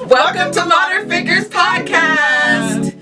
Welcome to Modern Figures Podcast.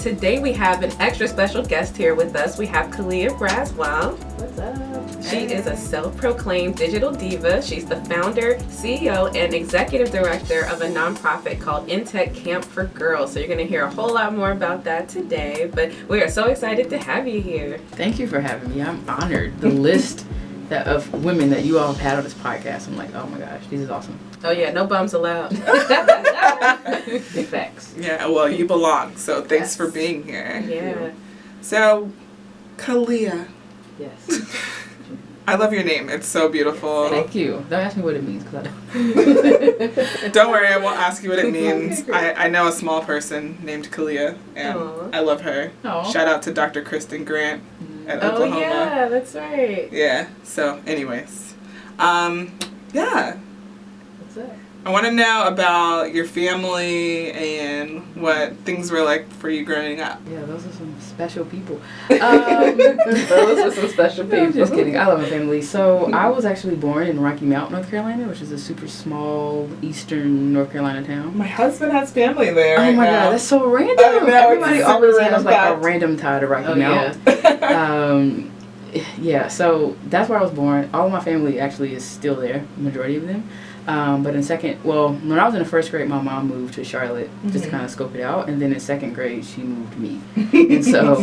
Today we have an extra special guest here with us. We have Khalia Braswell. What's up? She is a self-proclaimed digital diva. She's the founder, CEO, and executive director of a nonprofit called INTech Camp for Girls. So you're going to hear a whole lot more about that today. But we are so excited to have you here. Thank you for having me. I'm honored. The list of women that you all have had on this podcast, I'm like, oh my gosh, this is awesome. Oh yeah, no bums allowed. Big facts. Yeah, well, you belong, so thanks for being here. Yeah. So, Kolya. Yes. I love your name. It's so beautiful. Thank you. Don't ask me what it means, because I don't. Don't worry, I won't ask you what it means. I know a small person named Kolya, and I love her. Aww. Shout out to Dr. Kristen Grant at Oklahoma. Oh yeah, that's right. Yeah, so anyways. Yeah. What's up? I want to know about your family and what things were like for you growing up. Yeah, those are some special people. Those are some special people. I'm just kidding. I love my family. So I was actually born in Rocky Mount, North Carolina, which is a super small eastern North Carolina town. My husband has family there. Oh my now. God, that's so random. I know, Everybody it's always super has random like a fact. random tie to Rocky Mount. Yeah. Yeah, so that's where I was born. All of my family actually is still there, majority of them. But when I was in the first grade, my mom moved to Charlotte just to kind of scope it out. And then in second grade, she moved me. And so,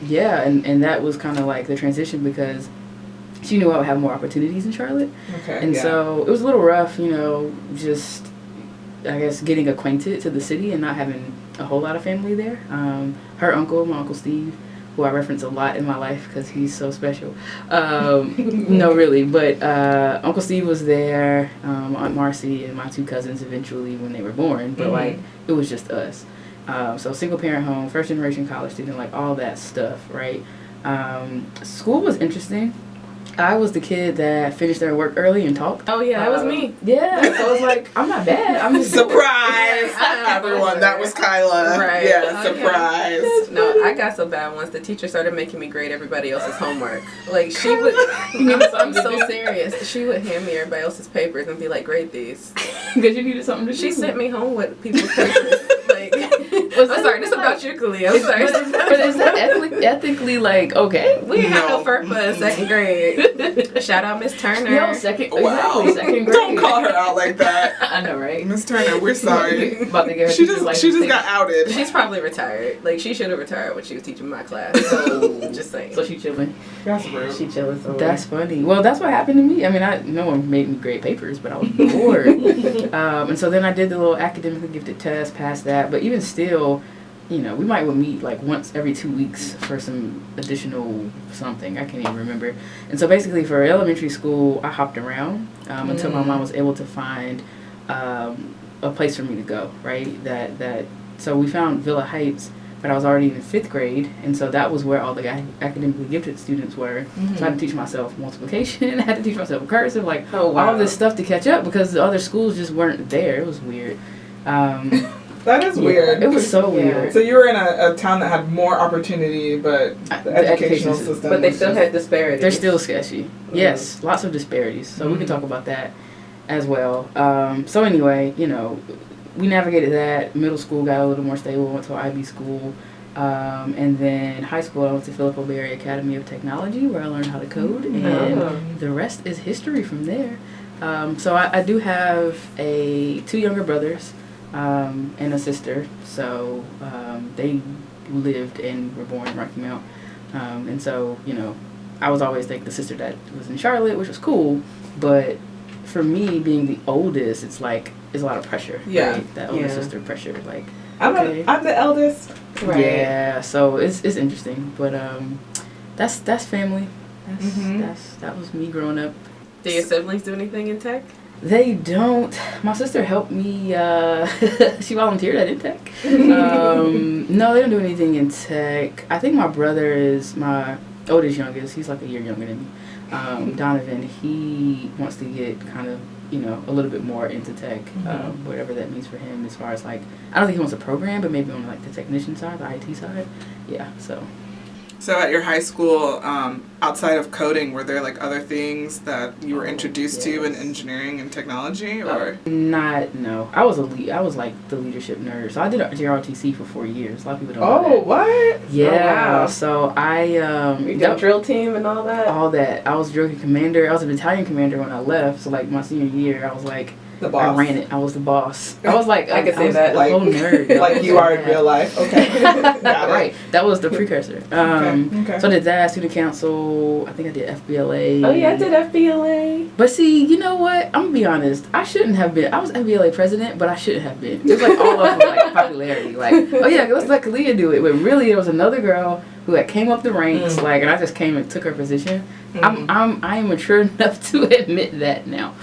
and that was kind of like the transition because she knew I would have more opportunities in Charlotte. Okay. And so it was a little rough, just, I guess, getting acquainted to the city and not having a whole lot of family there. Her uncle, my Uncle Steve, who I reference a lot in my life because he's so special. No, really. But Uncle Steve was there, Aunt Marcy, and my two cousins eventually when they were born. But, it was just us. So single parent home, first generation college student, like all that stuff, right? School was interesting. I was the kid that finished their work early and talked. Oh yeah, that was me. Yeah, so I was like, I'm not bad. I'm just surprise, everyone. That was Kyla. Right. Yeah, surprise. No, I got so bad once the teacher started making me grade everybody else's homework. Like she would. I'm so serious. She would hand me everybody else's papers and be like, grade these. Because you needed something to do. She sent me home with people's papers. Like, I'm sorry, this is about you, Kolya. I'm sorry. But is that ethically like okay? We didn't have no FERPA in second grade. Shout out Miss Turner. Yo, second grade. Don't call her out like that. I know, right? Miss Turner, we're sorry. About to get She just got outed. She's probably retired. Like she should have retired when she was teaching my class. So just saying. So she chilling. That's rude. She chilling. So that's funny. Well, that's what happened to me. I mean, no one made me grade papers, but I was bored. And so then I did the little academically gifted test, passed that. But even still, we might meet like once every 2 weeks for some additional something. I can't even remember. And so basically for elementary school, I hopped around until my mom was able to find a place for me to go, right? So we found Villa Heights, but I was already in 5th grade, and so that was where all the academically gifted students were. So I had to teach myself multiplication, I had to teach myself cursive, all this stuff to catch up because the other schools just weren't there. It was weird. That is weird. It was so weird. So you were in a town that had more opportunity, but the educational system. But they still had disparities. They're still sketchy. Yes, lots of disparities. So we can talk about that as well. So anyway, we navigated that. Middle school got a little more stable. Went to IB school. And then high school, I went to Philip O'Berry Academy of Technology, where I learned how to code. And the rest is history from there. So I do have 2 younger brothers. And a sister, so they lived and were born in Rocky Mount, and so I was always like the sister that was in Charlotte, which was cool, but for me being the oldest, it's a lot of pressure. Yeah, right? That older sister pressure, I'm the eldest. Right. Yeah, so it's interesting, but that's family. That was me growing up. Do your siblings do anything in tech? They don't. My sister helped me. She volunteered at INTech. No, they don't do anything in tech. I think my brother is my youngest. He's like a year younger than me. Donovan, he wants to get kind of, a little bit more into tech, whatever that means for him as far as like, I don't think he wants to program, but maybe on like the technician side, the IT side. Yeah, so. So at your high school, outside of coding, were there like other things that you were introduced to in engineering and technology, or? No. I was like the leadership nerd. So I did JROTC for 4 years. A lot of people don't know that. What? Yeah. Oh, wow. So I you did drill team and all that? All that. I was drill commander. I was a battalion commander when I left. So like my senior year, I was like, the boss. I ran it. I was the boss. I was like, I could say that. Like, a whole nerd. Like you are in real life. Okay. Right. That was the precursor. Okay. So I did that, student council. I think I did FBLA. Oh, yeah, I did FBLA. But see, you know what? I'm going to be honest. I shouldn't have been. I was FBLA president, but I shouldn't have been. It was like all of like popularity. Like, oh yeah, let's let Khalia do it. But really, there was another girl who had came up the ranks, and I just came and took her position. I am mature enough to admit that now.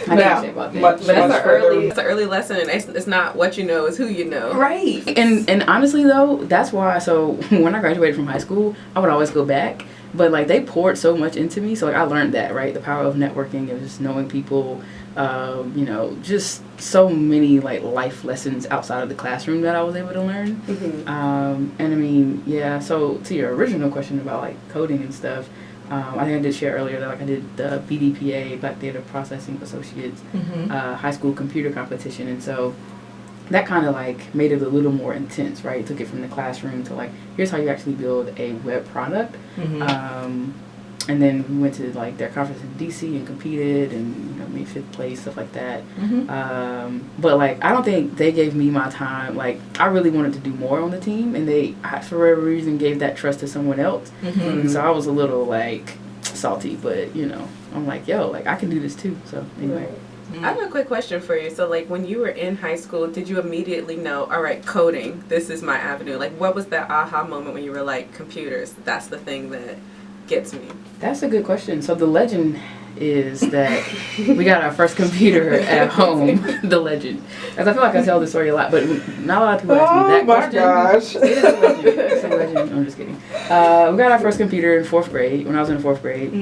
I can't say about that. But that's an early lesson, and it's not what you know, it's who you know. Right. And honestly though, that's why. So when I graduated from high school, I would always go back. But like they poured so much into me, so like I learned that, right? The power of networking and just knowing people. Just so many like life lessons outside of the classroom that I was able to learn. And I mean, yeah. So to your original question about like coding and stuff. I think I did share earlier that like I did the BDPA, Black Data Processing Associates, high school computer competition, and so that kind of like made it a little more intense, right? It took it from the classroom to like, here's how you actually build a web product. And then we went to like their conference in DC and competed and made 5th place, stuff like that. But like I don't think they gave me my time. Like I really wanted to do more on the team, and they for whatever reason gave that trust to someone else. And so I was a little like salty, but I'm like, yo, like I can do this too. So anyway. I have a quick question for you. So like when you were in high school, did you immediately know, all right, coding, this is my avenue? Like what was that aha moment when you were like, computers, that's the thing that gets me? That's a good question. So the legend is that we got our first computer at home. The legend. As I feel like I tell this story a lot, but not a lot of people ask me that question. Oh my gosh. It is a legend. It's a legend. I'm just kidding. We got our first computer in 4th grade, when I was in 4th grade.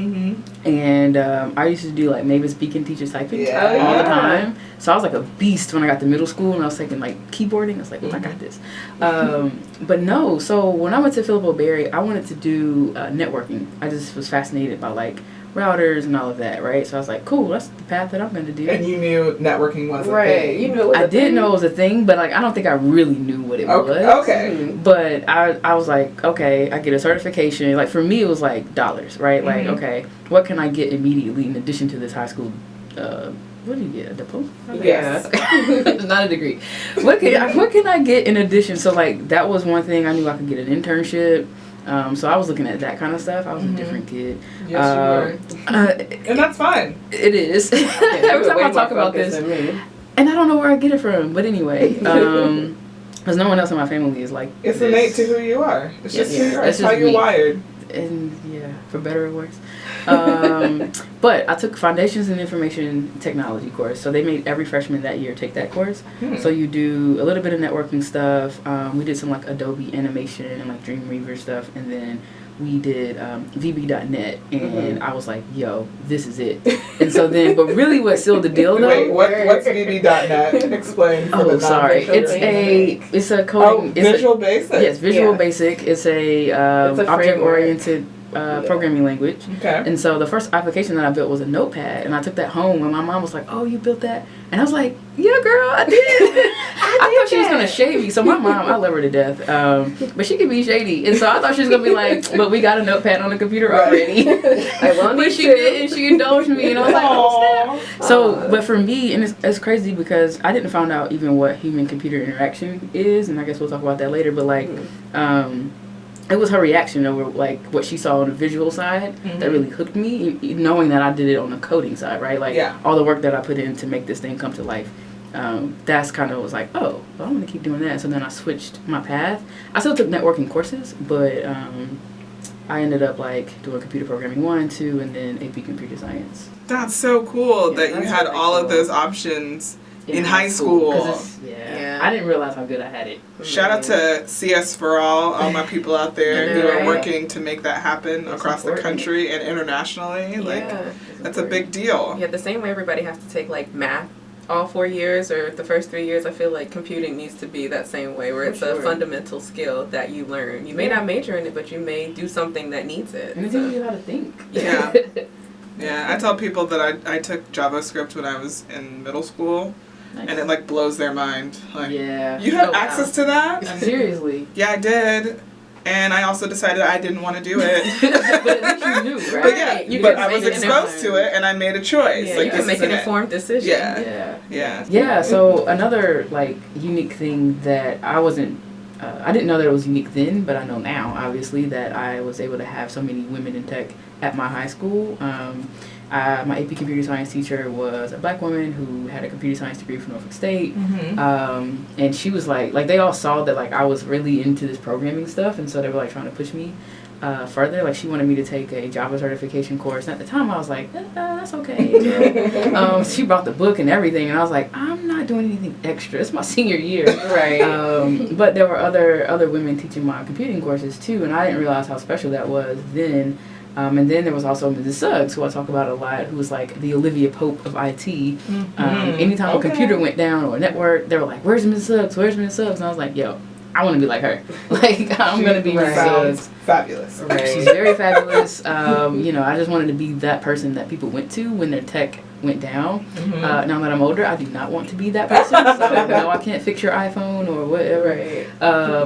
And I used to do like Mavis Beacon teachers typing all the time. So I was like a beast when I got to middle school, and I was taking like keyboarding. I was like, well, I got this. But no, so when I went to Philip O'Berry, I wanted to do networking. I just was fascinated by like routers and all of that, right? So I was like, cool, that's the path that I'm going to do. And you knew networking was a thing. You knew it was I did know it was a thing, but like I don't think I really knew what it was. Okay. But I was like, okay, I get a certification. Like for me, it was like dollars, right? Like, okay, what can I get immediately in addition to this high school? What do you get? A diploma? Yes. Not a degree. What can I get in addition? So like that was one thing. I knew I could get an internship. So I was looking at that kind of stuff. I was a different kid. Yes, you were. And that's fine. It is. Every time I talk about this, and I don't know where I get it from. But anyway, because no one else in my family is like it's this. Innate to who you are. It's just who you are. It's how you're me. wired. And yeah, for better or worse. But I took Foundations in Information Technology course. So they made every freshman that year take that course. So you do a little bit of networking stuff. We did some like Adobe animation and like Dreamweaver stuff. And then we did VB.net. And I was like, yo, this is it. And so then, but really what sealed the deal though. Wait, what's VB.net? Explain. Oh, sorry. It's a coding. Visual Basic? Yes, Visual Basic. It's a object-oriented programming language. Okay. And so the first application that I built was a notepad, and I took that home, and my mom was like, oh, you built that? And I was like, yeah, girl, I did. I thought she was going to shade me. So my mom, I love her to death, but she can be shady. And so I thought she was going to be like, but we got a notepad on the computer already. But she didn't. She indulged me, and I was like, oh, snap. So, but for me, and it's crazy because I didn't find out even what human-computer interaction is, and I guess we'll talk about that later, but like, it was her reaction over like what she saw on the visual side that really hooked me, knowing that I did it on the coding side, right? Like all the work that I put in to make this thing come to life. That's kind of was like, oh, well, I'm gonna keep doing that. So then I switched my path. I still took networking courses, but I ended up like doing computer programming 1, 2, and then AP computer science. That's so cool that you that's had really all of cool. those options in high school. 'Cause yeah, I didn't realize how good I had it. Shout out to CS for all my people out there I who know, are right? working to make that happen That's across the important. country and internationally. Like, Yeah. that's a big deal. Yeah, the same way everybody has to take like math all 4 years or the first 3 years, I feel like computing needs to be that same way where For it's sure. a fundamental skill that you learn. You may not major in it, but you may do something that needs it. And it So- teaches you how to think. Yeah. Yeah, I tell people that I took JavaScript when I was in middle school, Nice. and it like blows their mind. Like, Yeah. you had Oh, wow. access to that? Seriously. Yeah, I did. And I also decided I didn't want to do it. But at least you knew, right? But yeah, You but can I was make it exposed to it, and I made a choice. Yeah, like, you this can make an isn't it. informed decision. Yeah. Yeah. Yeah. Yeah, so another like unique thing that I wasn't, I didn't know that it was unique then, but I know now, obviously, that I was able to have so many women in tech at my high school. My AP computer science teacher was a black woman who had a computer science degree from Norfolk State. And she was like they all saw that like I was really into this programming stuff, and so they were like trying to push me further. Like she wanted me to take a Java certification course, and at the time I was like, that's okay. She brought the book and everything, and I was like, I'm not doing anything extra. It's my senior year. Right. But there were other women teaching my computing courses too, and I didn't realize how special that was then. And then there was also Mrs. Suggs, who I talk about a lot, who was like the Olivia Pope of IT. Anytime a computer went down or a network, they were like, where's Mrs. Suggs? Where's Mrs. Suggs? And I was like, yo, I want to be like her. Like, I'm going to be Mrs. Suggs. Fabulous. Right. She's very fabulous. I just wanted to be that person that people went to when their tech went down. Now that I'm older, I do not want to be that person. So, no, I can't fix your iPhone or whatever. Right.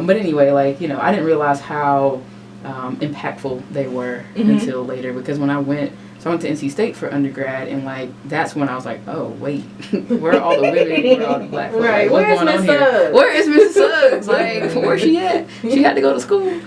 But anyway, I didn't realize how impactful they were until later, because when I went to NC State for undergrad, and that's when I was like, oh wait, where are all the women, where are all the black folks? Right. What's Where's going on Miss here? Suggs? Where is Mrs. Suggs? Where's she at? She had to go to school.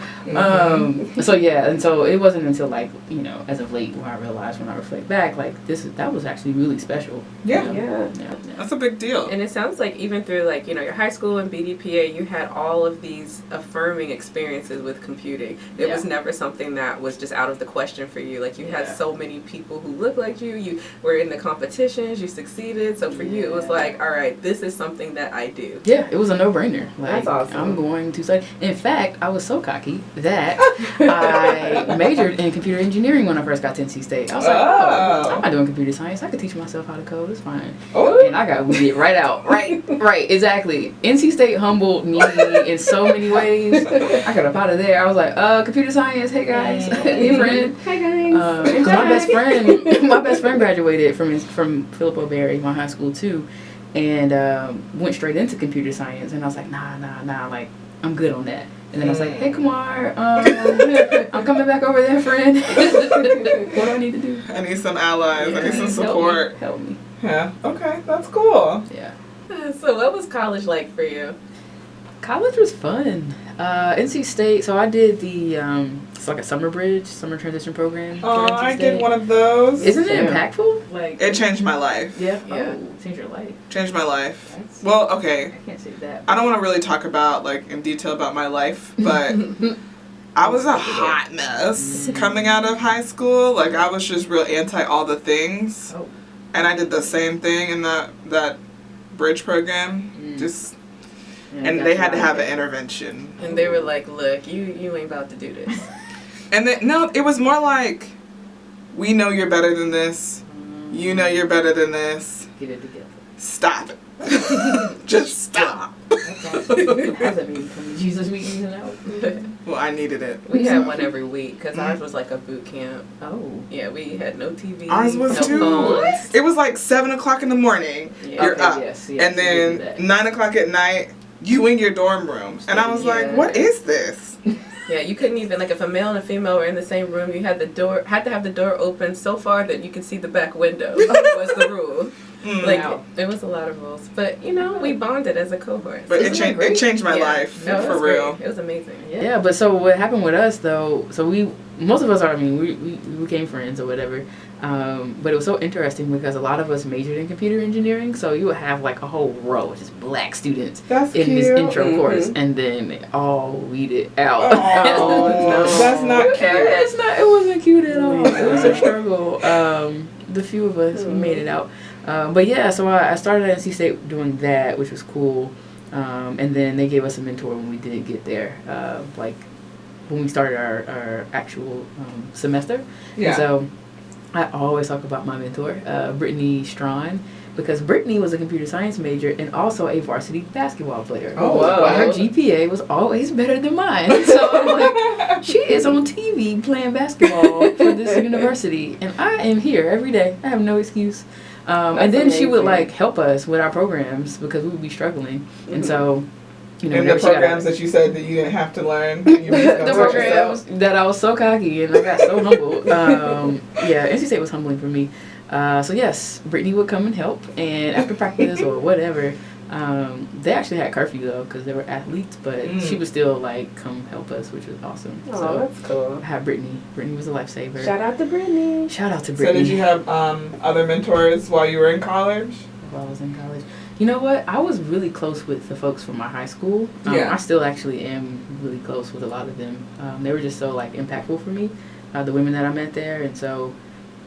So yeah, and so it wasn't until as of late where I realized, when I reflect back, that was actually really special. Yeah. Yeah. That's a big deal. And it sounds like even through your high school and BDPA, you had all of these affirming experiences with computing. It was never something that was just out of the question for you. You had so many people who looked like you. You were in the competitions. You succeeded. So for you, it was like, all right, this is something that I do. Yeah, it was a no-brainer. That's awesome. I'm going to study. In fact, I was so cocky that I majored in computer engineering when I first got to NC State. I was like, I'm not doing computer science. I could teach myself how to code. It's fine. And I got weeded right out. Right, exactly. NC State humbled me in so many ways. I got up out of there. I was like, computer science. Hey guys, hey friend. Hi guys. Because my best friend graduated from Philip O'Berry, my high school too, and went straight into computer science. And I was like, nah, I'm good on that. And then I was like, hey Kumar, I'm coming back over there, friend. What do I need to do? I need some allies. I need some support. Help me. Yeah. Okay, that's cool. Yeah. So what was college like for you? College was fun. NC State, so I did the, it's like a summer transition program. Oh, for NC I State. did one of those. Isn't it impactful? It changed my life. Yeah. Yeah. Oh, changed your life. Changed my life. Well, okay. I can't say that. I don't want to really talk about in detail about my life, but I was a hot mess coming out of high school. I was just real anti all the things. Oh. And I did the same thing in that bridge program. And they had to have an intervention. And they were like, look, you ain't about to do this. And then, no, it was more like, we know you're better than this. You know you're better than this. Get it together. Stop it. Just stop. That's awesome. How does that mean? From the Jesus meetings and out? Well, I needed it. We had one every week because ours was like a boot camp. Oh. Yeah, we had no TV, Ours was no too. phones. It was 7:00 in the morning. Yeah. You're Okay, up. yes, And we did then that. 9:00 at night, you in your dorm room. And I was like, what is this? Yeah, you couldn't even, if a male and a female were in the same room, you had to have the door open so far that you could see the back window. Was the rule. Wow. It was a lot of rules. But, we bonded as a cohort. But it changed my life, No, it for was real. great. It was amazing. Yeah, but so what happened with us though? So most of us are, I mean, we became friends or whatever. But it was so interesting because a lot of us majored in computer engineering, so you would have like a whole row of just black students That's in cute. this intro course, and then they all weeded out. Oh, no. That's not cute. It's not. It wasn't cute at all. It was a struggle. The few of us we made it out. But yeah, so I started at NC State doing that, which was cool. And then they gave us a mentor when we did get there, like when we started our actual semester. Yeah. And so I always talk about my mentor, Brittany Strawn, because Brittany was a computer science major and also a varsity basketball player. Oh, wow. But her GPA was always better than mine. So I'm like, she is on TV playing basketball for this university, and I am here every day. I have no excuse. And then she would like help us with our programs because we would be struggling. And so, you know, and the programs that you said that you didn't have to learn. You the programs that I was so cocky and I got so humble. Yeah, NC State was humbling for me. So yes, Brittany would come and help, and after practice or whatever, they actually had curfew though because they were athletes, but she would still like come help us, which was awesome. Oh, so that's cool. I had Brittany. Brittany was a lifesaver. Shout out to Brittany. Shout out to So Brittany. did you have other mentors while you were in college? While I was in college. You know what? I was really close with the folks from my high school. Yeah. I still actually am really close with a lot of them. They were just so like impactful for me, the women that I met there. And so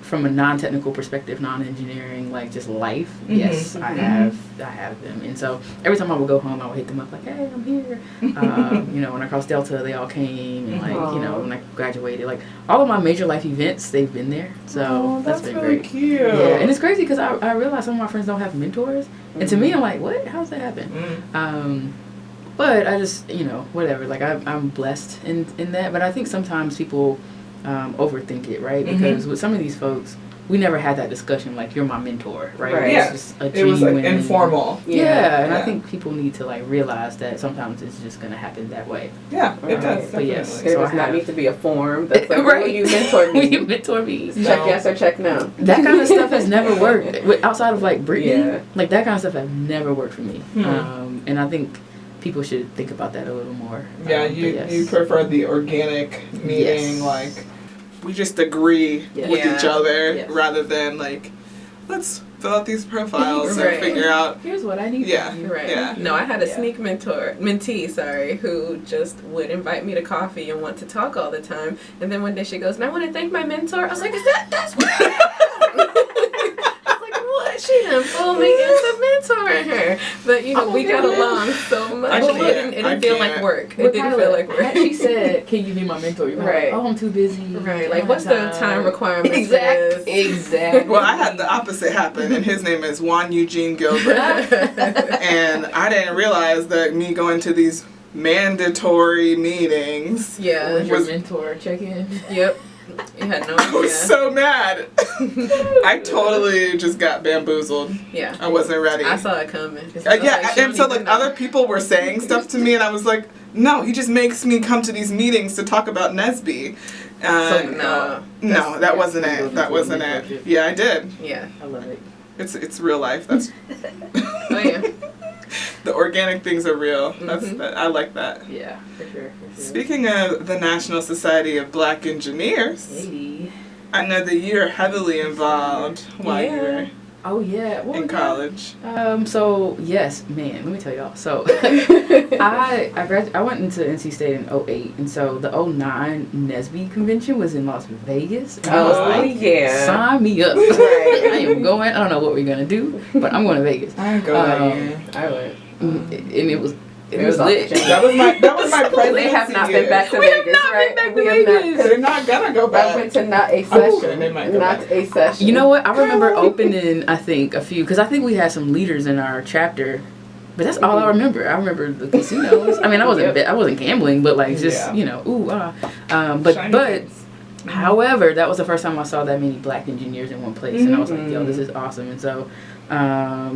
from a non-technical perspective, non-engineering, like just life, yes, I have them. And so every time I would go home, I would hit them up like, hey, I'm here. You know, when I crossed Delta, they all came. And like, you know, when I graduated, like all of my major life events, they've been there. So that's been really great. Cute. Yeah, and it's crazy because I realize some of my friends don't have mentors. And to me, I'm like, what? How's that happen? But I just, you know, whatever. Like, I'm blessed in that. But I think sometimes people overthink it, right? Because with some of these folks, we never had that discussion, like, you're my mentor, right? Right. It's just a It was, like, genuine, informal. Yeah, and I think people need to, like, realize that sometimes it's just going to happen that way. Yeah, it does. But Definitely. yes. There So does I not have- need to be a form that's like, Right. will you mentor me? Will you mentor me? Check yes or check no. That kind of stuff has never worked. Outside of, like, Brittany, Yeah. like, that kind of stuff has never worked for me. And I think people should think about that a little more. Yeah, But yes. you prefer the organic meeting, Yes. like we just agree Yeah. with each other Yes. rather than like let's fill out these profiles Right. and figure out. Here's what I need. Yeah. from you. Right. Yeah. No, I had a Yeah. mentee, who just would invite me to coffee and want to talk all the time. And then one day she goes, and I want to thank my mentor. I was like, that's what I was like, what? She done fooled me into mentoring her. But, you know, we got along so much. I It can't. didn't I feel can't. like work. Well, It didn't feel like work. She said, "Can you be my mentor?" You're Right. like, "Oh, I'm too busy." Right, I like don't what's have the time requirement Exactly. for this? Exactly. Well, I had the opposite happen, and his name is Juan Eugene Gilbert, and I didn't realize that me going to these mandatory meetings. Yeah. Was your Was- mentor check in? Yep. You had no I idea. was so mad. I totally just got bamboozled. Yeah. I wasn't ready. I saw it coming. It's Yeah, like, okay, she and don't so even like know. other people were saying stuff to me, and I was like, no, he just makes me come to these meetings to talk about Nesby. No. That wasn't it. That wasn't it. Yeah, I did. Yeah. I love it. It's real life. That's Oh yeah. the organic things are real. That's Mhm. I like that. Yeah, for sure. Speaking of the National Society of Black Engineers, Hey. I know that you're heavily involved while you were Oh yeah. Well, in yeah. college. So yes, man. Let me tell y'all. So I went into NC State in 08, and so the 09 Nesby convention was in Las Vegas. And I was like, yeah. sign me up. Right. I am going. I don't know what we're gonna do, but I'm going to Vegas. I didn't go that year. I went. And it was off lit. the chain. That was my presidency They have not year. been back to We have Vegas, not right? been back to We have Vegas. not. They're not gonna go I back. went to not a I'm session. sure they might go Not back. a session. You know what? I remember opening, I think, a few, because I think we had some leaders in our chapter, but that's all I remember. I remember the casinos. I mean, I wasn't gambling, but like just Yeah. you know, ooh ah. But Shiny but things. however, that was the first time I saw that many black engineers in one place, and I was like, yo, this is awesome. And so,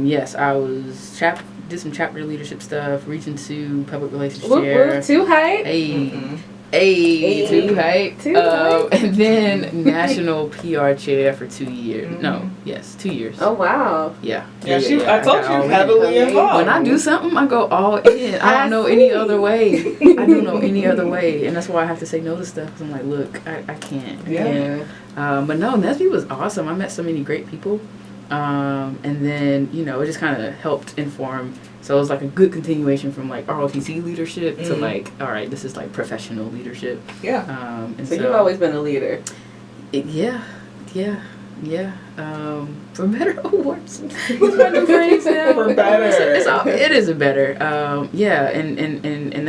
yes, I was did some chapter leadership stuff, Region 2 public relations chair. Too hype. Hey. Too hype. Too hype. And then national PR chair for 2 years. Mm-hmm. 2 years. Oh, wow. Yeah. I told you, heavily involved. When I do something, I go all in. I don't know any other way. I don't know any other way. And that's why I have to say no to stuff. Because I'm like, look, I can't. Yeah. But no, NSBE was awesome. I met so many great people. And then, it just kind of helped inform. So it was like a good continuation from like ROTC leadership to like, all right, this is like professional leadership. Yeah. And so you've always been a leader. Yeah. For better or worse. What's my new phrase now? For better. It is a better. And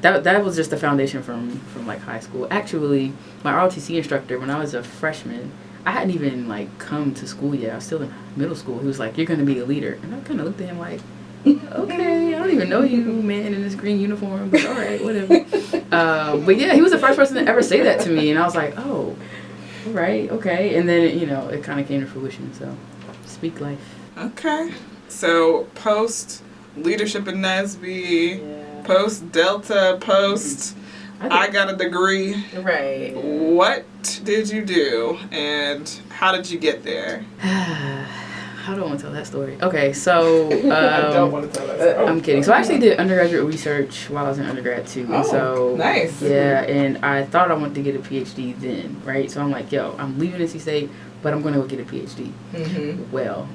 that was just the foundation from like high school. Actually, my ROTC instructor, when I was a freshman, I hadn't even like come to school yet. I was still in middle school. He was like, "You're going to be a leader," and I kind of looked at him like, "Okay, I don't even know you, man, in this green uniform, but all right, whatever." But yeah, he was the first person to ever say that to me, and I was like, "Oh, all right, okay." And then it kind of came to fruition. So, speak life. Okay, so post leadership in NSBE, post Delta, post. I got a degree. Right. What did you do, and how did you get there? How do I want to tell that story? Okay, so I don't want to tell that story. I'm kidding. So I actually did undergraduate research while I was in undergrad too. And so nice. Yeah, and I thought I wanted to get a PhD then, right? So I'm like, I'm leaving NC State, but I'm going to go get a PhD. Mm-hmm. Well,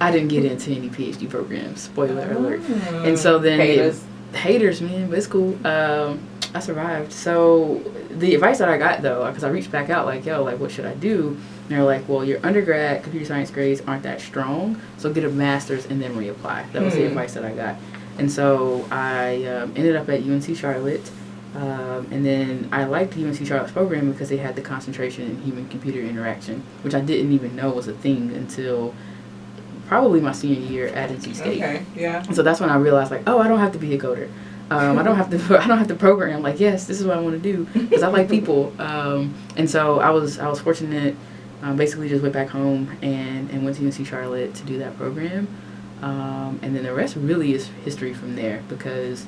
I didn't get into any PhD programs. Spoiler alert. And so then haters, man, but it's cool. I survived. So the advice that I got though, because I reached back out like, what should I do? And they're like, well, your undergrad computer science grades aren't that strong, so get a master's and then reapply. That was the advice that I got. And so I ended up at UNC Charlotte. And then I liked UNC Charlotte's program because they had the concentration in human-computer interaction, which I didn't even know was a thing until probably my senior year at NC State. Okay, yeah. And so that's when I realized, like, I don't have to be a coder. I don't have to program. Like, yes, this is what I want to do because I like people. And so I was fortunate. Basically, just went back home and went to UNC Charlotte to do that program. And then the rest really is history from there because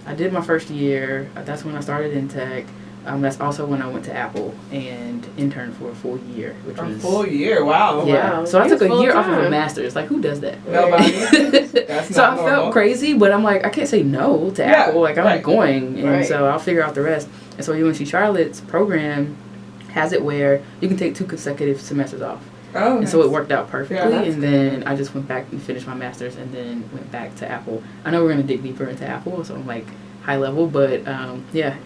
I did my first year. That's when I started INTech. That's also when I went to Apple and interned for a full year, which was a full year. Wow. Yeah. Wow. So I took a year off of a time. master's. Like, who does that? Nobody. That's So not I normal. felt crazy, but I'm like, I can't say no to Apple. Like, I'm going, and so I'll figure out the rest. And so UNC Charlotte's program has it where you can take 2 consecutive semesters off. Oh, and so it worked out perfectly. Yeah, and then I just went back and finished my master's, and then went back to Apple. I know we're gonna dig deeper into Apple, so I'm like high level, but I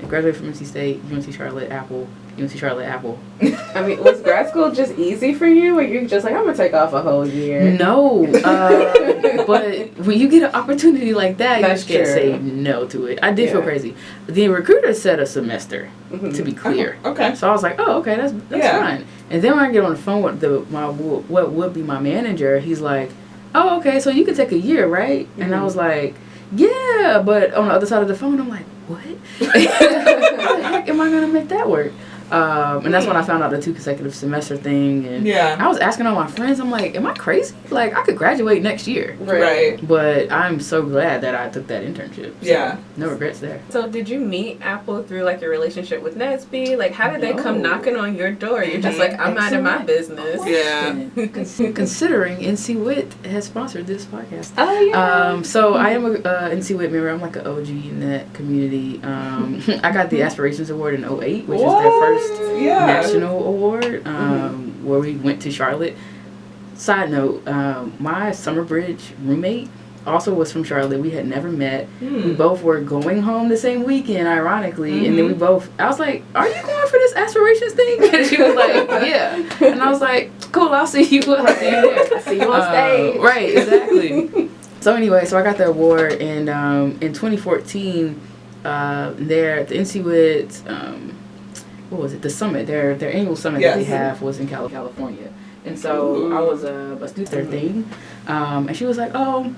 graduated from NC State, UNC Charlotte, Apple, UNC Charlotte, Apple. I mean, was grad school just easy for you, or you just like, I'm gonna take off a whole year? No, but when you get an opportunity like that, That's you just can't true. say no to it. I did feel crazy. The recruiter said a semester, to be clear. Oh, okay. So I was like, oh, okay, that's fine. And then when I get on the phone with what would be my manager, he's like, oh, okay, so you could take a year, right? And I was like, yeah, but on the other side of the phone, I'm like, what? How the heck am I going to make that work? And that's when I found out the 2 consecutive semester thing. And I was asking all my friends, I'm like, am I crazy? Like, I could graduate next year. Right. But I'm so glad that I took that internship. So no regrets there. So did you meet Apple through like your relationship with NSBE? Like, how did they come knocking on your door? You're just like, I'm out of my business. Yeah. Considering NC Wit has sponsored this podcast. Oh, yeah. So I am a NC Wit member. I'm like an OG in that community. I got the Aspirations Award in 2008, which is their first national award, where we went to Charlotte. Side note, my summer bridge roommate also was from Charlotte. We had never met. We both were going home the same weekend, ironically, and then I was like, are you going for this Aspirations thing? And she was like, yeah. And I was like, cool, I'll see you. I'll see you there. I see you on stage. Right, exactly. So anyway, so I got the award, and in 2014, the NC Wit, what was it? The summit, their annual summit that they have was in California, and so I was a student thing, and she was like, "Oh,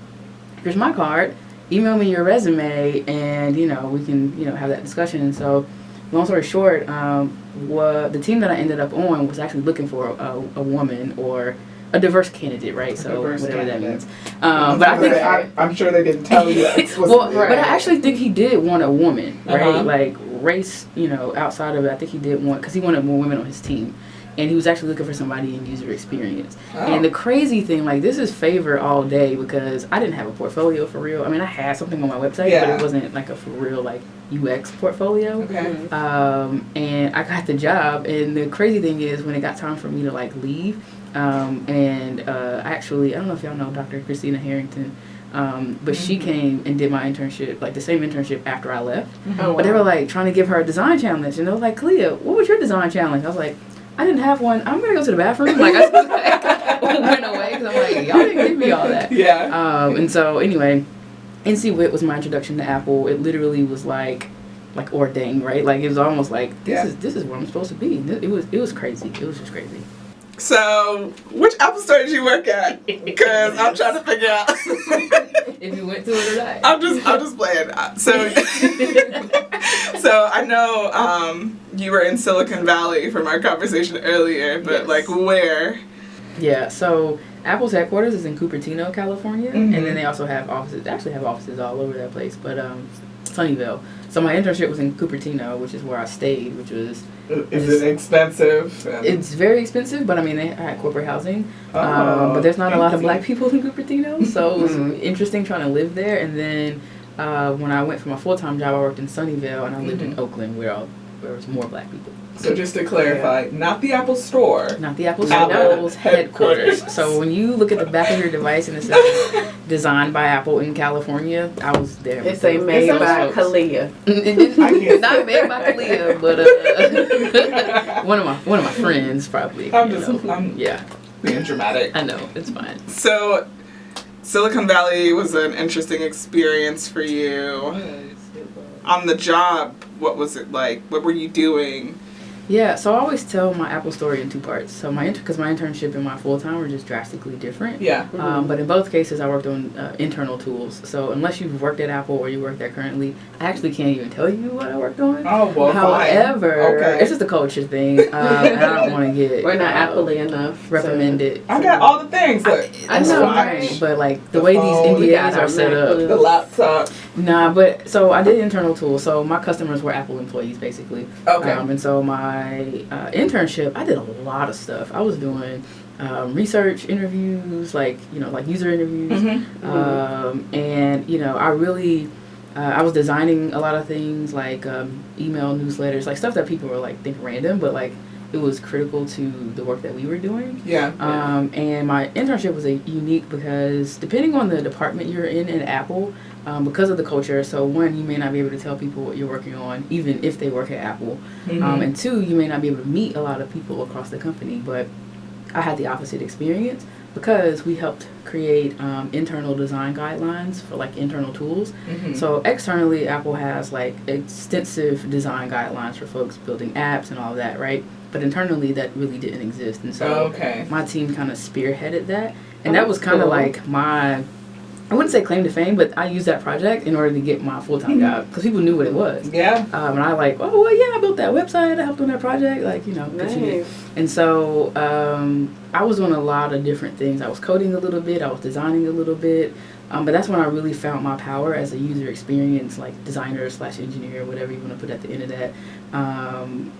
here's my card. Email me your resume, and we can have that discussion." And so, long story short, the team that I ended up on was actually looking for a woman or a diverse candidate, right? So whatever that means. But I think I'm sure they didn't tell you. But I actually think he did want a woman, right? Like race, outside of it, I think he did want, because he wanted more women on his team. And he was actually looking for somebody in user experience. Oh. And the crazy thing, like, this is favor all day because I didn't have a portfolio for real. I mean, I had something on my website, but it wasn't like a for real, like, UX portfolio. Okay. And I got the job. And the crazy thing is when it got time for me to, like, leave, actually, I don't know if y'all know Dr. Christina Harrington, but she came and did my internship, like the same internship after I left. Oh, but they were, like, trying to give her a design challenge. And they were like, Khalia, what was your design challenge? I was like, I didn't have one. I'm going to go to the bathroom. Like, I just went away because I'm like, y'all didn't give me all that. Yeah. And so, anyway, NC Wit was my introduction to Apple. It literally was like ordained, right? Like, it was almost like, this is where I'm supposed to be. It was crazy. It was just crazy. So, which Apple store did you work at? Because I'm trying to figure out if you went to it or not. I'm just playing. So I know you were in Silicon Valley from our conversation earlier, but like where? Yeah. So Apple's headquarters is in Cupertino, California, and then they also have offices. They actually have offices all over that place, but Sunnyvale. So my internship was in Cupertino, which is where I stayed, which was... Is it expensive? It's very expensive, but I mean, they had corporate housing. But there's not a lot of black people in Cupertino, so it was interesting trying to live there. And then when I went for my full-time job, I worked in Sunnyvale, and I lived in Oakland, where there was more black people. So just to clarify, not the Apple store. Not the Apple store, Apple's headquarters. So when you look at the back of your device and it says designed by Apple in California, I was there. It's made by Kolya. Not made by Kolya, but one of my friends probably. I'm being dramatic. I know, it's fine. So Silicon Valley was an interesting experience for you. On the job, what was it like? What were you doing? Yeah, so I always tell my Apple story in two parts. So because my internship and my full-time were just drastically different. Yeah. But in both cases, I worked on internal tools. So unless you've worked at Apple or you work there currently, I actually can't even tell you what I worked on. Oh, well, however, it's just a culture thing. And I don't want to get... We're not Apple-y enough. Reprimanded. I got all the things. I know, right? But like the way phone, these NDAs are set up. The laptop. Nah, but so I did internal tools. So my customers were Apple employees, basically. Okay. And so my internship, I did a lot of stuff. I was doing research interviews, like user interviews, and I really I was designing a lot of things like email newsletters, like stuff that people were like think random, but like it was critical to the work that we were doing. Yeah. And my internship was unique because depending on the department you're in Apple. Because of the culture, so one, you may not be able to tell people what you're working on, even if they work at Apple. And two, you may not be able to meet a lot of people across the company. But I had the opposite experience because we helped create internal design guidelines for like internal tools. So externally, Apple has like extensive design guidelines for folks building apps and all of that, right? But internally, that really didn't exist. And so my team kind of spearheaded that. And that was kind of like my... I wouldn't say claim to fame, but I used that project in order to get my full-time job because people knew what it was. Yeah. And I I built that website. I helped on that project. Nice. And so I was doing a lot of different things. I was coding a little bit. I was designing a little bit. But that's when I really found my power as a user experience, like designer / engineer, whatever you want to put at the end of that.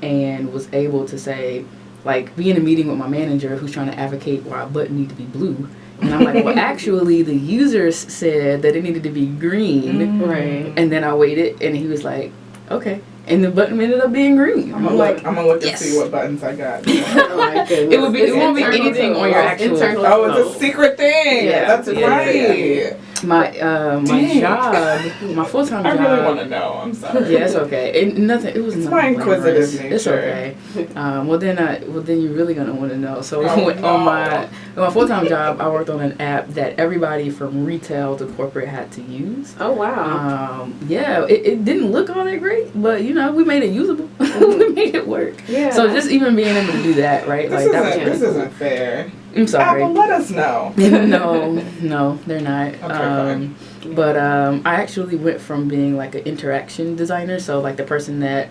And was able to say, like, be in a meeting with my manager who's trying to advocate why a button needs to be blue. And I'm like, well, actually, the users said that it needed to be green. Right. And then I waited, and he was like, okay. And the button ended up being green. I'm gonna look and see what buttons I got. Oh my goodness. It won't be anything on your actual... it's a secret thing. Yeah. That's right. My job, my full-time job... I really want to know. I'm sorry. Yeah, it's okay. It was it's nothing my inquisitive nature. It's okay. Well, then you're really going to want to know. So on my full-time job, I worked on an app that everybody from retail to corporate had to use. Oh, wow. It didn't look all that great, but, we made it usable. We made it work. Yeah. So just even being able to do that, right? This isn't fair. I'm sorry. Apple, let us know. No, they're not. Okay, fine. But I actually went from being like an interaction designer, so like the person that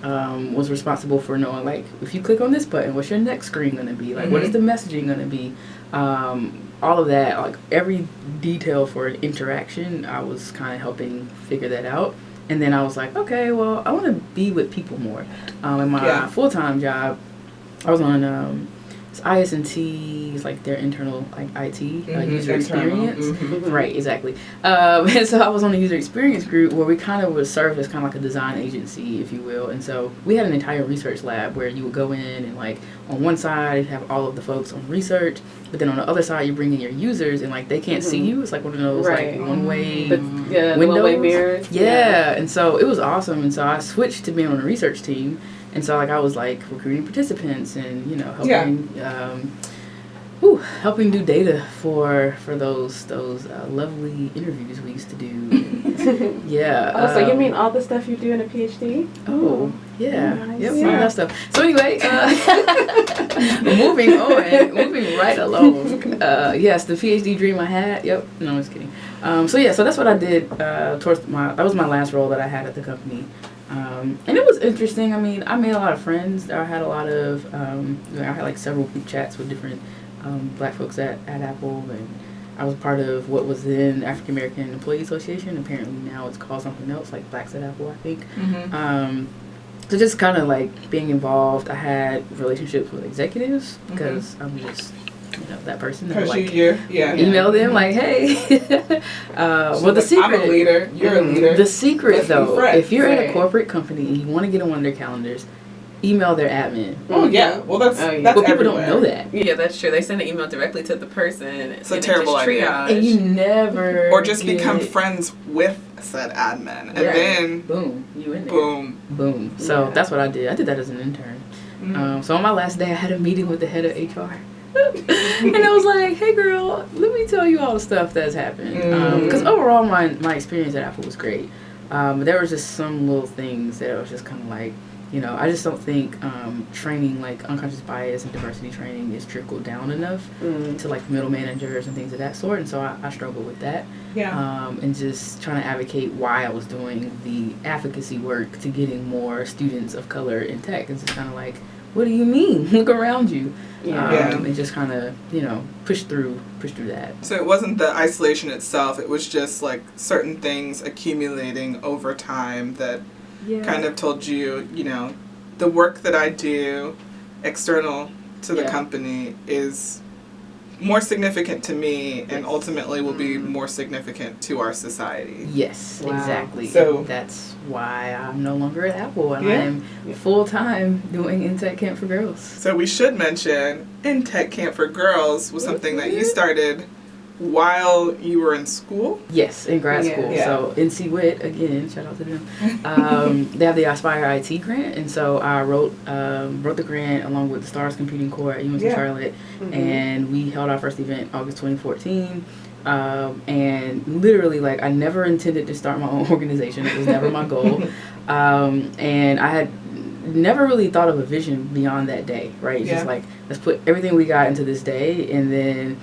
was responsible for knowing like if you click on this button, what's your next screen gonna be? Like what is the messaging gonna be? All of that, like every detail for an interaction, I was kind of helping figure that out. And then I was like, okay, well, I want to be with people more. In my full-time job, I was on it's IS&T, it's like their internal like IT user experience. Right, exactly. And so I was on the user experience group where we kind of would serve as kind of like a design agency, if you will. And so we had an entire research lab where you would go in and like on one side you'd have all of the folks on research, but then on the other side you bring in your users and like they can't see you. It's like one of those like one-way windows. One-way mirrors. Yeah, and so it was awesome. And so I switched to being on the research team. And so, like, I was, like, recruiting participants and, you know, helping helping do data for those lovely interviews we used to do. Yeah. Oh, so you mean all the stuff you do in a PhD? Oh, yeah. Nice. Yep, all that stuff. So, anyway, moving right along. Yes, the PhD dream I had. Yep. No, I'm just kidding. So that's what I did that was my last role that I had at the company. And it was interesting. I mean, I made a lot of friends. I had a lot of, I had like several group chats with different black folks at Apple, and I was part of what was then African American Employee Association. Apparently now it's called something else, like Blacks at Apple, I think. So just kind of like being involved. I had relationships with executives because I'm just that person that like email them like, hey. Well, the secret. I'm a leader. You're a leader. The secret though, if you're at a corporate company and you want to get on one of their calendars, email their admin. Oh yeah, well that's but people don't know that. Yeah, that's true. They send an email directly to the person. It's a terrible idea. And you never or just become friends with said admin, and then boom, you in there. Boom. So that's what I did. I did that as an intern. So on my last day, I had a meeting with the head of HR. And I was like, hey girl, let me tell you all the stuff that's happened. Because overall my experience at Apple was great. But there was just some little things that I was just kind of like, I just don't think training like unconscious bias and diversity training is trickled down enough to like middle managers and things of that sort. And so I struggled with that. And just trying to advocate why I was doing the advocacy work to getting more students of color in tech. It's just kind of like, what do you mean? Look around you. And just kind of, push through that. So it wasn't the isolation itself, it was just like certain things accumulating over time that kind of told you, the work that I do external to the company is more significant to me and ultimately will be more significant to our society. Yes, exactly. So that's why I'm no longer at Apple and I'm full-time doing INTech Camp for Girls. So we should mention INTech Camp for Girls was something that you started while you were in school? Yes, in grad school. So NC Wit, again, shout out to them. They have the Aspire IT grant, and so I wrote the grant along with the Stars Computing Corps at UNC Charlotte, and we held our first event August 2014. And literally, like, I never intended to start my own organization. It was never my goal. And I had never really thought of a vision beyond that day, right? It's just like, let's put everything we got into this day, and then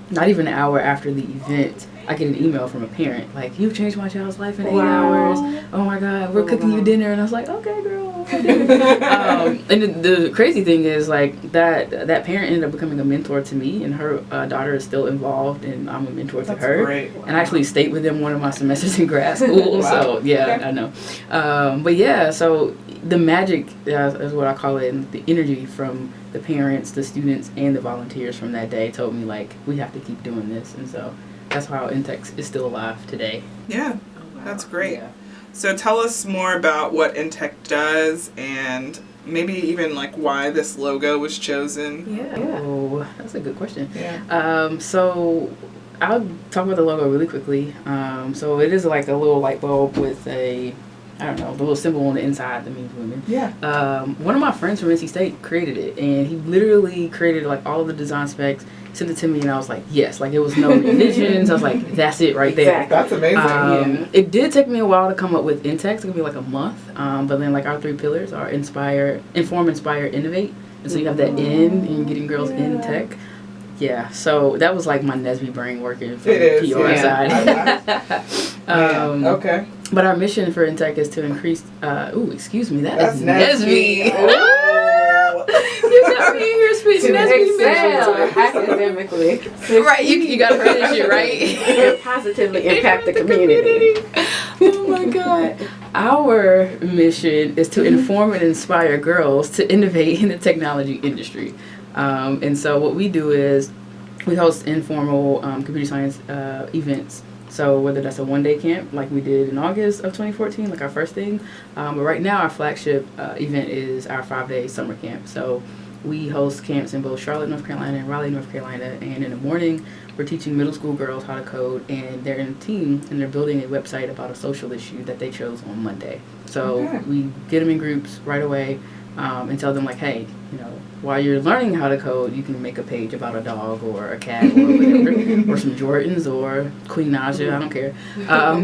not even an hour after the event, I get an email from a parent, like, you've changed my child's life in 8 hours. Oh my God, we're cooking you dinner. And I was like, okay, girl. And the crazy thing is, like, that parent ended up becoming a mentor to me, and her daughter is still involved, and I'm a mentor to her. Great. And I actually stayed with them one of my semesters in grad school. So, I know. But so the magic is what I call it, and the energy from the parents, the students, and the volunteers from that day told me, like, we have to keep doing this. And so that's how INTech is still alive today. Yeah, that's great. So tell us more about what INTech does and maybe even like why this logo was chosen. Oh, that's a good question. So I'll talk about the logo really quickly. So it is like a little light bulb with a, I don't know, the little symbol on the inside that means women. One of my friends from NC State created it, and he literally created like all of the design specs, sent it to me, and I was like, yes, like it was no revisions. I was like, that's it right there. That's amazing. It did take me a while to come up with INTech. It's gonna be like a month, but then like our 3 pillars are inform, inspire, innovate, and so you have that in, and you're getting girls in tech. So that was like my Nesby brain working from the PR side. Okay. But our mission for INTech is to increase. Excuse me, that's Nesby. You got me in here speaking Nesby academically. Right, you got to finish it, right? And positively impact the community. Oh my God. Our mission is to inform and inspire girls to innovate in the technology industry. And so what we do is we host informal computer science events. So whether that's a one-day camp like we did in August of 2014, like our first thing, but right now our flagship event is our 5-day summer camp. So we host camps in both Charlotte, North Carolina and Raleigh, North Carolina, and in the morning we're teaching middle school girls how to code, and they're in a team and they're building a website about a social issue that they chose on Monday. So we get them in groups right away and tell them like, hey, you know, while you're learning how to code, you can make a page about a dog or a cat or whatever, or some Jordans or Queen Naja, I don't care.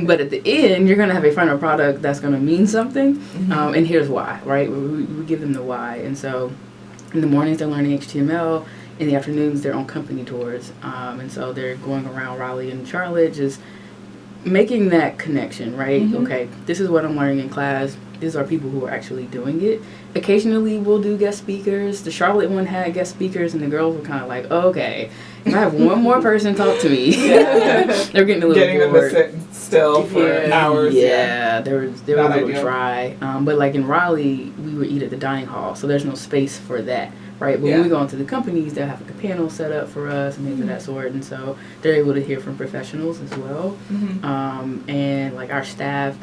But at the end, you're going to have a final product that's going to mean something, and here's why, right? We give them the why. And so in the mornings, they're learning HTML. In the afternoons, they're on company tours. And so they're going around Raleigh and Charlotte, just making that connection, right? Okay, this is what I'm learning in class. These are people who are actually doing it. Occasionally, we'll do guest speakers. The Charlotte one had guest speakers, and the girls were kind of like, okay, if I have one more person talk to me, they're getting a little bored. Them to sit still for hours. Yeah, they were a little dry. But like in Raleigh, we would eat at the dining hall, so there's no space for that. Right, but when we go into the companies, they'll have like a panel set up for us and things of that sort, and so they're able to hear from professionals as well. And like our staff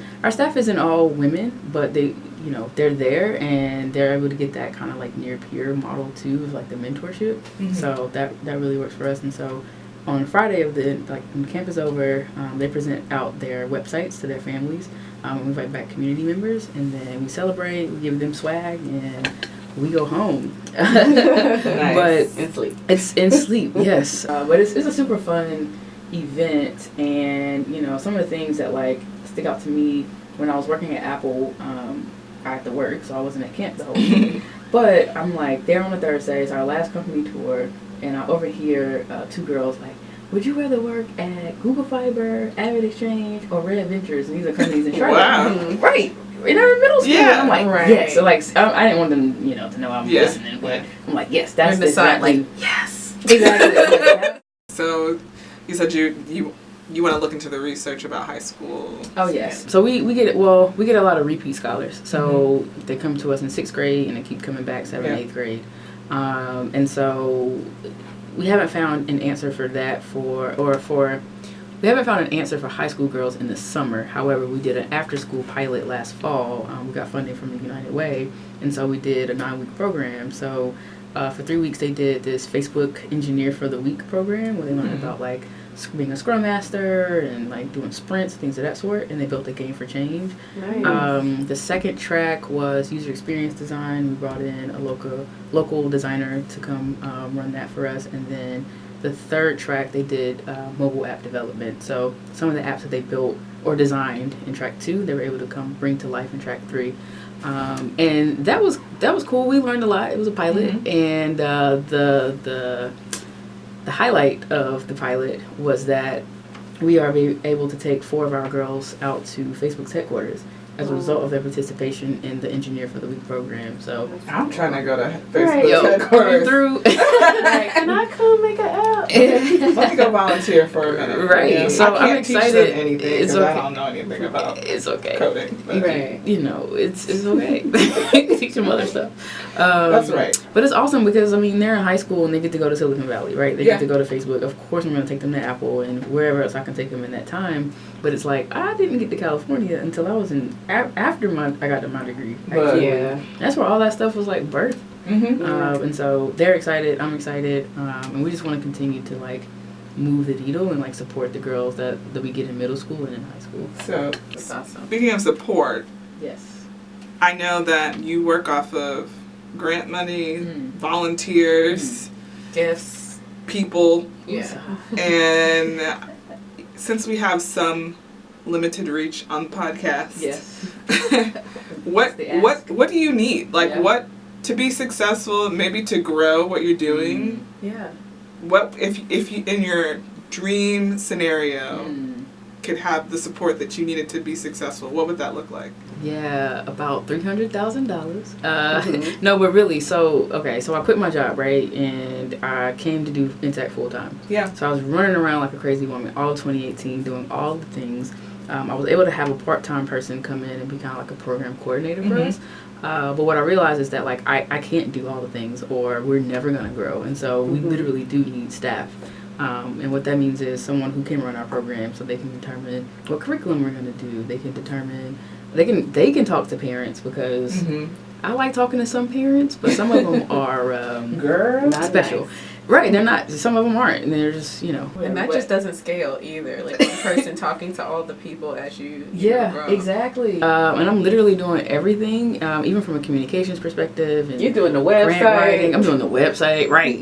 isn't all women, but they, you know, they're there and they're able to get that kind of like near peer model too, of like the mentorship. So that really works for us. And so on Friday of the when camp is over, they present out their websites to their families. We invite back community members, and then we celebrate. We give them swag and we go home. Nice. But and sleep. It's in sleep, yes. But it's a super fun event, and you know, some of the things that like stick out to me when I was working at Apple, I had to work, so I wasn't at camp the whole week. But I'm like there on a Thursday, it's our last company tour, and I overhear two girls like, would you rather work at Google Fiber, Avid Exchange, or Red Ventures? And these are companies in Charlotte. Wow. Right. In our middle school, Yeah. I'm like, yes. So like, I didn't want them, you know, to know I'm listening, but I'm like, yes, that's the side, like, yes, exactly. So, you said you want to look into the research about high school. Oh yes. So we get a lot of repeat scholars. So they come to us in 6th grade and they keep coming back 7th, 8th grade, and so we haven't found an answer for that We haven't found an answer for high school girls in the summer. However, we did an after-school pilot last fall. We got funding from the United Way, and so we did a 9-week program. So for 3 weeks, they did this Facebook Engineer for the Week program where they learned about like being a Scrum Master and like doing sprints, things of that sort, and they built a game for change. Nice. The second track was user experience design. We brought in a local designer to come run that for us, and then the third track, they did mobile app development. So some of the apps that they built or designed in track 2, they were able to come bring to life in track 3. And that was cool. We learned a lot. It was a pilot, and the highlight of the pilot was that we are able to take 4 of our girls out to Facebook's headquarters as a result of their participation in the Engineer for the Week program. So I'm trying to go to Facebook headquarters. Like, can I come make an app? Let me go volunteer for a minute. Right. Yeah. So I can't I'm excited. Teach them anything It's because okay. I don't know anything about It's okay. coding. But. Right. You know, it's okay. Teach them other stuff. That's right. But it's awesome because, I mean, they're in high school and they get to go to Silicon Valley, right? They get to go to Facebook. Of course, I'm going to take them to Apple and wherever else I can take them in that time. But it's like, I didn't get to California until I was after I got my degree. But, That's where all that stuff was like birthed. And so they're excited, I'm excited, and we just want to continue to like move the needle and like support the girls that we get in middle school and in high school. So, That's awesome. speaking of support, Yes. I know that you work off of grant money, volunteers, Gifts. people, Yeah. and since we have some limited reach on the podcast, Yes. what do you need? Like what to be successful, maybe to grow what you're doing? Yeah. What if you in your dream scenario could have the support that you needed to be successful? What would that look like? Yeah, about $300,000. No, but really, so I quit my job, right, and I came to do INTech full time. Yeah. So I was running around like a crazy woman all of 2018, doing all the things. I was able to have a part-time person come in and be kind of like a program coordinator for us. But what I realized is that like I can't do all the things, or we're never going to grow. And so we literally do need staff. And what that means is someone who can run our program, so they can determine what curriculum we're going to do. They can determine, they can talk to parents, because I like talking to some parents, but some of them are not special. Nice. Right, they're not. Some of them aren't, and they're just, you know. And that just doesn't scale either. Like one person talking to all the people as you grow. Exactly. And I'm literally doing everything, even from a communications perspective. And you're doing the website. Grant writing. I'm doing the website, right?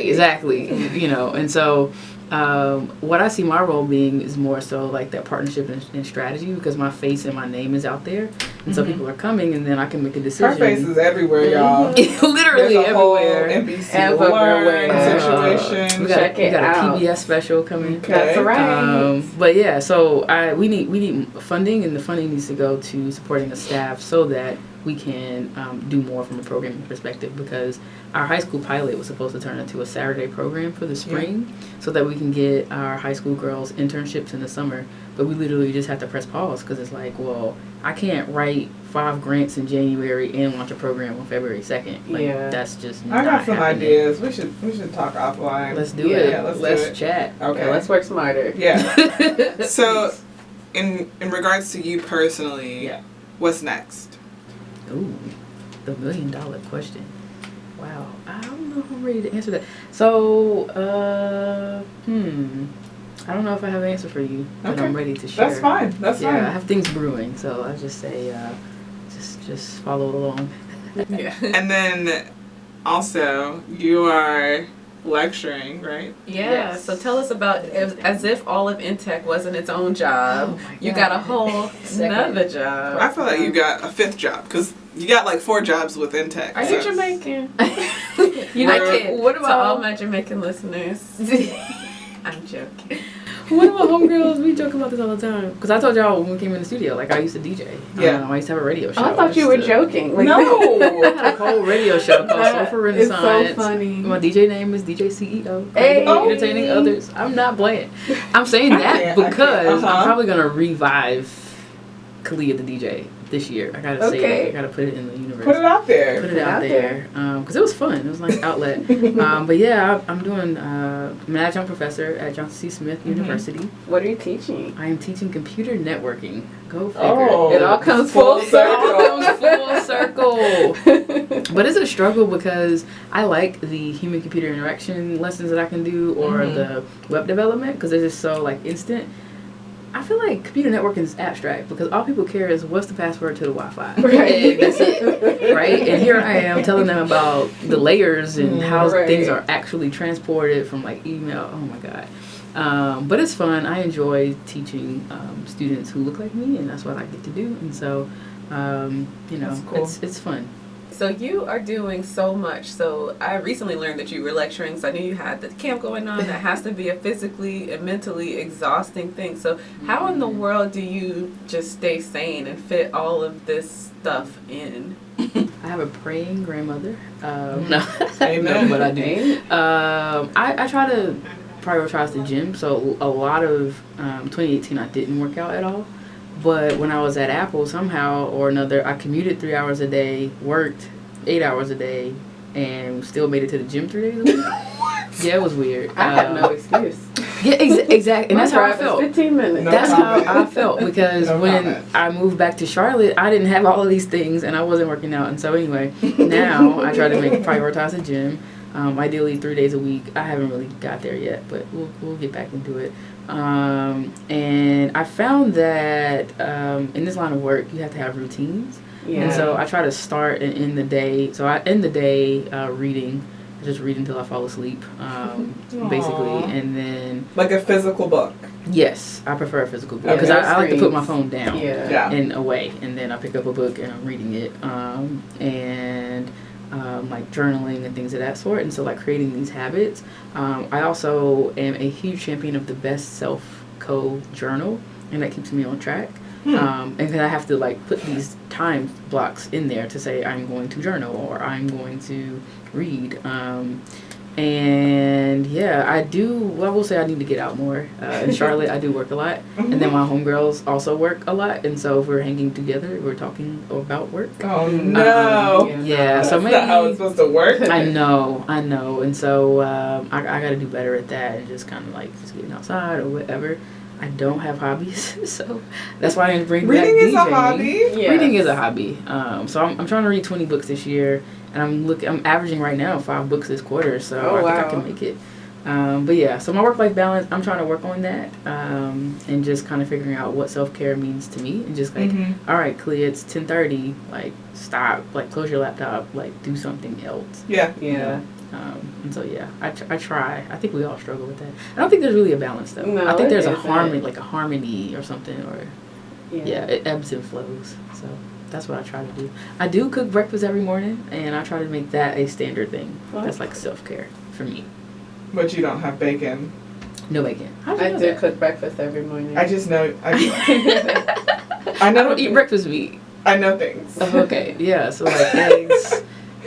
Exactly. You know, and so what I see my role being is more so like that partnership and strategy, because my face and my name is out there, and so people are coming, and then I can make a decision. Her face is everywhere, y'all. Literally There's a whole everywhere. NBC Learn situation. We got a PBS special coming. Okay. That's right. But yeah, so we need funding, and the funding needs to go to supporting the staff so that we can do more from a programming perspective, because our high school pilot was supposed to turn into a Saturday program for the spring, so that we can get our high school girls internships in the summer. But we literally just have to press pause, because it's like, well, I can't write 5 grants in January and launch a program on February 2nd. Like, that's just not I got some happening. ideas. We should talk offline. Let's do it. Yeah, let's chat. Okay. Let's work smarter. Yeah. So, in regards to you personally, what's next? Ooh, the $1 million question. Wow, I don't know if I'm ready to answer that. So, I don't know if I have an answer for you, but I'm ready to share. That's fine. That's fine. Yeah, I have things brewing, so I just say, just follow along. Yeah. And then, also, you are lecturing, right? Yeah, Yes. so tell us about, as if all of INTech wasn't its own job, Oh my you God. got a whole another job. I feel like you got a 5th job, because you got like 4 jobs with INTech. Are so. you Jamaican? You I know, kid. what To about all my Jamaican listeners? I'm joking. One of my homegirls, we joke about this all the time. Because I told y'all when we came in the studio, like I used to DJ. Yeah. I used to have a radio show. Oh, I thought you were joking. Like, No! I had a whole radio show called Soul for It's Renaissance. so funny. My DJ name is DJ CEO. Hey. Entertaining others. I'm not playing. I'm saying that because I'm probably going to revive Khalia the DJ this year. I gotta say it. I gotta put it in the universe. Put it out there. Put it out there. Because it was fun. It was like an outlet. But yeah, I'm doing, I'm an adjunct professor at Johnson C. Smith University. What are you teaching? I am teaching computer networking. Go figure. Oh, It all comes full circle. It all comes full circle. But it's a struggle because I like the human-computer interaction lessons that I can do, or the web development, because it's just so like instant. I feel like computer networking is abstract because all people care is what's the password to the Wi-Fi. Right. And that's it. Right? And here I am telling them about the layers and how things are actually transported from like email. Oh my God. But it's fun. I enjoy teaching students who look like me, and that's what I get to do. And so, you know, cool. it's fun. So you are doing so much. So I recently learned that you were lecturing, so I knew you had the camp going on. That has to be a physically and mentally exhausting thing. So how in the world do you just stay sane and fit all of this stuff in? I have a praying grandmother. No, Amen. No, but I do. I try to prioritize the gym. So a lot of 2018, I didn't work out at all. But when I was at Apple, somehow or another, I commuted 3 hours a day, worked 8 hours a day, and still made it to the gym 3 days a week. Yeah, it was weird. I have no excuse. Yeah, exactly. And that's how I felt. 15 minutes. That's how I felt because when I moved back to Charlotte, I didn't have all of these things and I wasn't working out. And so anyway, now I try to prioritize the gym. Ideally 3 days a week. I haven't really got there yet, but we'll get back into it. And I found that in this line of work, you have to have routines. Yeah. And so I try to start and end the day. So I end the day reading. I just read until I fall asleep, basically. And then... Like a physical book. Yes, I prefer a physical book. Okay. Because I like to put my phone down and away. And then I pick up a book and I'm reading it. Like journaling and things of that sort. And so like creating these habits. I also am a huge champion of the Best Self Co journal, and that keeps me on track. And then I have to like put these time blocks in there to say I'm going to journal or I'm going to read. And yeah, I will say I need to get out more. In Charlotte, I do work a lot. And then my homegirls also work a lot. And so if we're hanging together, we're talking about work. Oh, no. Yeah, so maybe. That's not how it's supposed to work. I know. And so I got to do better at that and just kind of like just getting outside or whatever. I don't have hobbies, so that's why I didn't bring Reading back is DJing. a hobby. Yes. Reading is a hobby. So I'm trying to read 20 books this year, and I'm averaging right now 5 books this quarter, so I think I can make it. But yeah, so my work-life balance, I'm trying to work on that, and just kind of figuring out what self-care means to me, and just like, all right, Kolya, it's 10:30, like stop, like close your laptop, like do something else. Yeah. You know? And so yeah, I try. I think we all struggle with that. I don't think there's really a balance though. No, I think there's isn't. a harmony or something, or it ebbs and flows. So that's what I try to do. I do cook breakfast every morning, and I try to make that a standard thing. That's like self-care for me. But you don't have bacon. No bacon. I do cook breakfast every morning. I just know. I don't eat breakfast meat. I know things. Okay, yeah. So like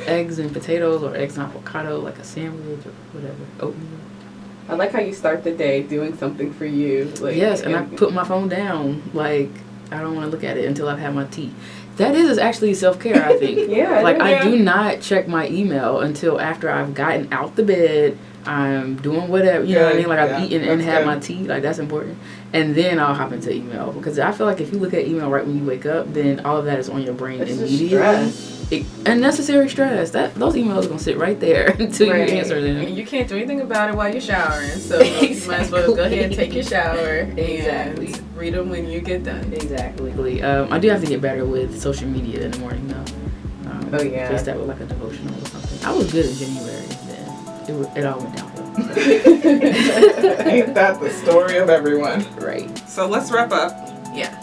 eggs and potatoes, or eggs and avocado, like a sandwich or whatever. Oatmeal. I like how you start the day doing something for you. Like, yes, and I put my phone down. Like, I don't want to look at it until I've had my tea. That is actually self-care, I think. Like, I do not check my email until after I've gotten out the bed. I'm doing whatever, you know what I mean? Like, I've eaten and had my tea. Like, that's important. And then I'll hop into email. Because I feel like if you look at email right when you wake up, then all of that is on your brain immediately. Unnecessary stress. Those emails are going to sit right there until you answer them. And you can't do anything about it while you're showering. So you might as well go ahead and take your shower and read them when you get done. Exactly. I do have to get better with social media in the morning, though. Just that with like a devotional or something. I was good in January. Then it all went downhill. Ain't that the story of everyone? Right. So let's wrap up. Yeah.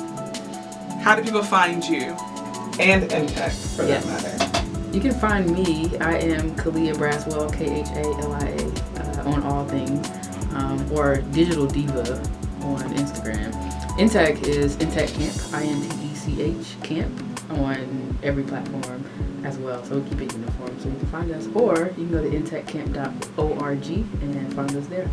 How do people find you? And INTech, for that matter. You can find me. I am Khalia Braswell, Khalia, on all things, or Digital Diva on Instagram. INTech is INTech Camp, INTECH Camp, on every platform as well. So we keep it uniform, so you can find us, or you can go to intechcamp.org and find us there.